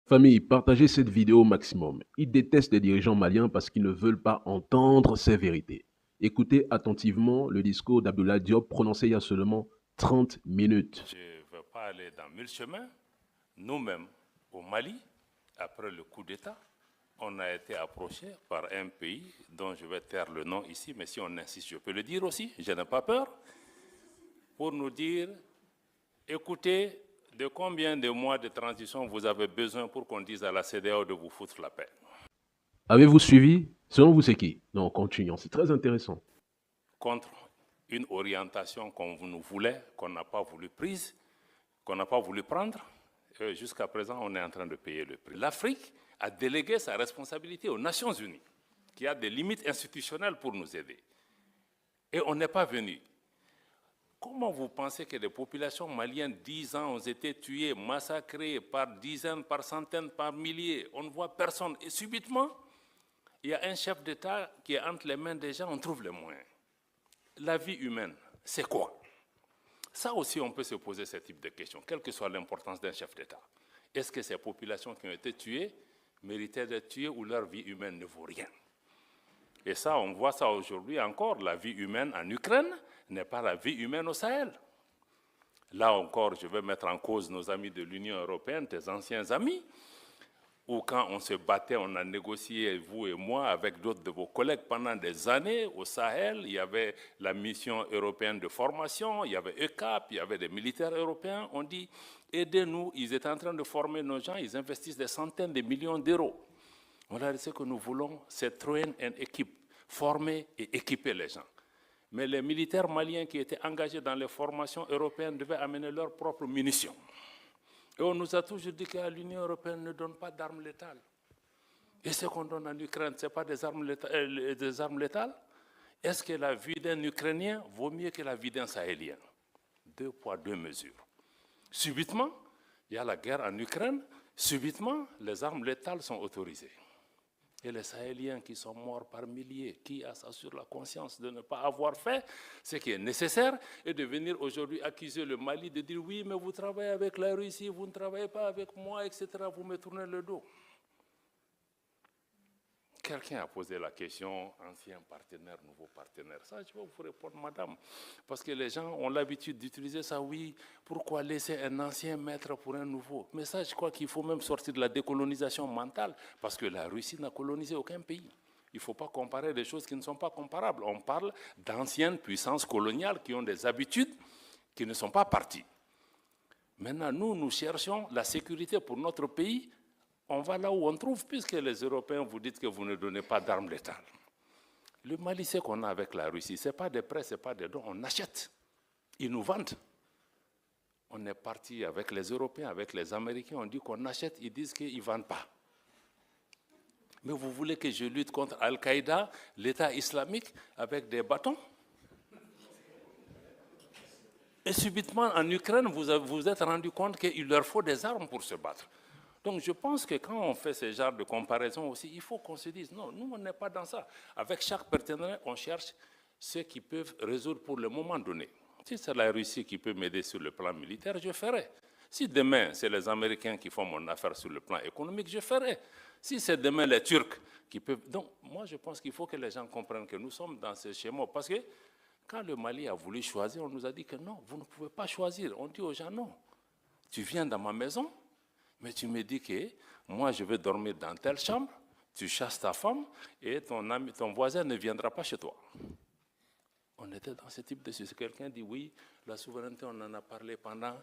Famille, partagez cette vidéo au maximum. Ils détestent les dirigeants maliens parce qu'ils ne veulent pas entendre ces vérités. Écoutez attentivement le discours d'Abdoulaye Diop prononcé il y a seulement 30 minutes. Je ne veux pas aller dans mille chemins. Nous-mêmes, au Mali, après le coup d'État, on a été approché par un pays dont je vais taire le nom ici, mais si on insiste, je peux le dire aussi, je n'ai pas peur, pour nous dire, écoutez, de combien de mois de transition vous avez besoin pour qu'on dise à la CEDEAO de vous foutre la paix? Avez-vous suivi? Selon vous, c'est qui? Non, continuons, c'est très intéressant. Contre une orientation qu'on nous voulait, qu'on n'a pas voulu prise, qu'on n'a pas voulu prendre, jusqu'à présent, on est en train de payer le prix. L'Afrique a délégué sa responsabilité aux Nations Unies, qui a des limites institutionnelles pour nous aider. Et on n'est pas venu. Comment vous pensez que les populations maliennes, 10 ans, ont été tuées, massacrées par dizaines, par centaines, par milliers? On ne voit personne. Et subitement, il y a un chef d'État qui est entre les mains des gens, on trouve les moyens. La vie humaine, c'est quoi? Ça aussi, on peut se poser ce type de questions, quelle que soit l'importance d'un chef d'État. Est-ce que ces populations qui ont été tuées méritaient d'être tuées ou leur vie humaine ne vaut rien? Et ça, on voit ça aujourd'hui encore. La vie humaine en Ukraine n'est pas la vie humaine au Sahel. Là encore, je vais mettre en cause nos amis de l'Union européenne, tes anciens amis, où quand on se battait, on a négocié, vous et moi, avec d'autres de vos collègues pendant des années au Sahel. Il y avait la mission européenne de formation, il y avait ECAP, il y avait des militaires européens. On dit, aidez-nous, ils étaient en train de former nos gens, ils investissent des centaines de millions d'euros. Voilà ce que nous voulons, c'est train and équipe, former et équiper les gens. Mais les militaires maliens qui étaient engagés dans les formations européennes devaient amener leurs propres munitions. Et on nous a toujours dit que l'Union européenne ne donne pas d'armes létales. Et ce qu'on donne en Ukraine, ce n'est pas des armes létales? Est-ce que la vie d'un Ukrainien vaut mieux que la vie d'un Sahélien? Deux poids, deux mesures. Subitement, il y a la guerre en Ukraine, subitement, les armes létales sont autorisées. Et les Sahéliens qui sont morts par milliers, qui a ça sur la conscience de ne pas avoir fait ce qui est nécessaire et de venir aujourd'hui accuser le Mali de dire oui, mais vous travaillez avec la Russie, vous ne travaillez pas avec moi, etc. Vous me tournez le dos. Quelqu'un a posé la question, ancien partenaire, nouveau partenaire. Ça, je vais vous répondre, madame. Parce que les gens ont l'habitude d'utiliser ça. Oui, pourquoi laisser un ancien maître pour un nouveau? Mais ça, je crois qu'il faut même sortir de la décolonisation mentale. Parce que la Russie n'a colonisé aucun pays. Il ne faut pas comparer des choses qui ne sont pas comparables. On parle d'anciennes puissances coloniales qui ont des habitudes qui ne sont pas parties. Maintenant, nous cherchons la sécurité pour notre pays. On va là où on trouve, puisque les Européens vous disent que vous ne donnez pas d'armes létales. Le Mali, c'est qu'on a avec la Russie, ce n'est pas des prêts, ce n'est pas des dons, on achète. Ils nous vendent. On est parti avec les Européens, avec les Américains, on dit qu'on achète, ils disent qu'ils ne vendent pas. Mais vous voulez que je lutte contre Al-Qaïda, l'État islamique, avec des bâtons? Et subitement, en Ukraine, vous vous êtes rendu compte qu'il leur faut des armes pour se battre. Donc je pense que quand on fait ce genre de comparaison aussi, il faut qu'on se dise, non, nous on n'est pas dans ça. Avec chaque partenaire, on cherche ceux qui peuvent résoudre pour le moment donné. Si c'est la Russie qui peut m'aider sur le plan militaire, je ferai. Si demain, c'est les Américains qui font mon affaire sur le plan économique, je ferai. Si c'est demain les Turcs qui peuvent... Donc moi je pense qu'il faut que les gens comprennent que nous sommes dans ce schéma. Parce que quand le Mali a voulu choisir, on nous a dit que non, vous ne pouvez pas choisir. On dit aux gens, non, tu viens dans ma maison, mais tu me dis que moi, je vais dormir dans telle chambre, tu chasses ta femme et ton voisin ne viendra pas chez toi. On était dans ce type de situation. Quelqu'un dit oui, la souveraineté, on en a parlé pendant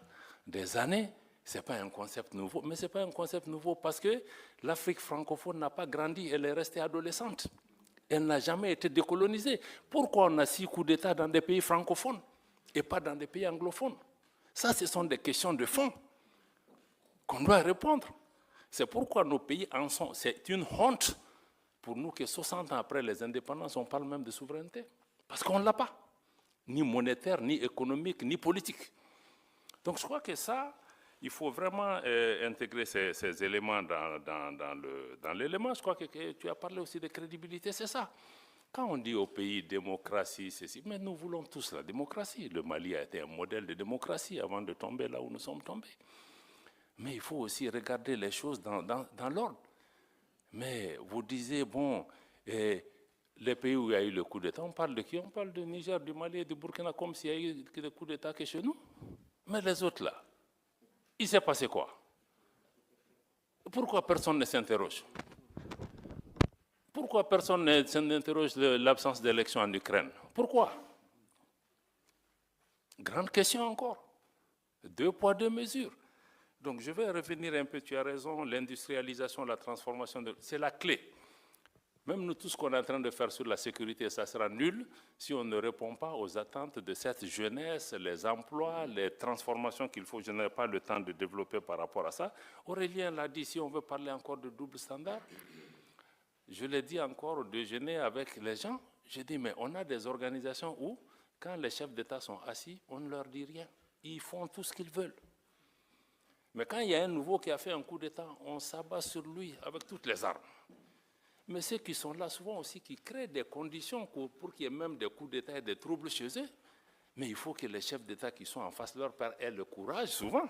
des années. Ce n'est pas un concept nouveau. Mais ce n'est pas un concept nouveau parce que l'Afrique francophone n'a pas grandi, elle est restée adolescente. Elle n'a jamais été décolonisée. Pourquoi on a 6 coups d'État dans des pays francophones et pas dans des pays anglophones? Ça, ce sont des questions de fond qu'on doit répondre. C'est pourquoi nos pays en sont. C'est une honte pour nous que 60 ans après les indépendances, on parle même de souveraineté. Parce qu'on ne l'a pas. Ni monétaire, ni économique, ni politique. Donc je crois que ça, il faut vraiment intégrer ces éléments dans l'élément. Je crois que tu as parlé aussi de crédibilité, c'est ça. Quand on dit au pays démocratie, ceci, mais nous voulons tous la démocratie. Le Mali a été un modèle de démocratie avant de tomber là où nous sommes tombés. Mais il faut aussi regarder les choses dans l'ordre. Mais vous disiez, bon, les pays où il y a eu le coup d'État, on parle de qui? On parle du Niger, du Mali et du Burkina comme s'il y a eu des coups d'État que chez nous. Mais les autres là, il s'est passé quoi? Pourquoi personne ne s'interroge? Pourquoi personne ne s'interroge l'absence d'élection en Ukraine? Pourquoi? Grande question encore. 2 poids, 2 mesures. Donc je vais revenir un peu, tu as raison, l'industrialisation, la transformation, c'est la clé. Même nous, tout ce qu'on est en train de faire sur la sécurité, ça sera nul si on ne répond pas aux attentes de cette jeunesse, les emplois, les transformations qu'il faut. Je n'ai pas le temps de développer par rapport à ça. Aurélien l'a dit, si on veut parler encore de double standard, je l'ai dit encore au déjeuner avec les gens, j'ai dit, mais on a des organisations où, quand les chefs d'État sont assis, on ne leur dit rien. Ils font tout ce qu'ils veulent. Mais quand il y a un nouveau qui a fait un coup d'État, on s'abat sur lui avec toutes les armes. Mais ceux qui sont là souvent aussi, qui créent des conditions pour qu'il y ait même des coups d'État et des troubles chez eux, mais il faut que les chefs d'État qui sont en face de leur père aient le courage souvent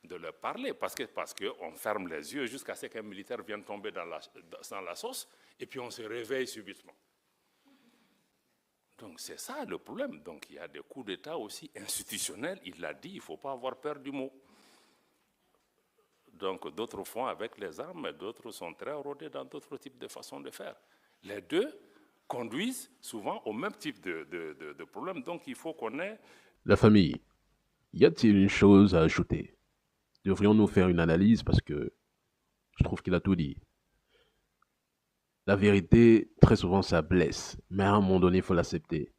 de leur parler, parce qu'on ferme les yeux jusqu'à ce qu'un militaire vienne tomber dans la sauce, et puis on se réveille subitement. Donc c'est ça le problème. Donc il y a des coups d'État aussi institutionnels, il l'a dit, il ne faut pas avoir peur du mot. Donc d'autres font avec les armes, mais d'autres sont très rodés dans d'autres types de façons de faire. Les deux conduisent souvent au même type de problème, donc il faut qu'on ait... La famille, y a-t-il une chose à ajouter? Devrions-nous faire une analyse parce que je trouve qu'il a tout dit. La vérité, très souvent, ça blesse, mais à un moment donné, il faut l'accepter.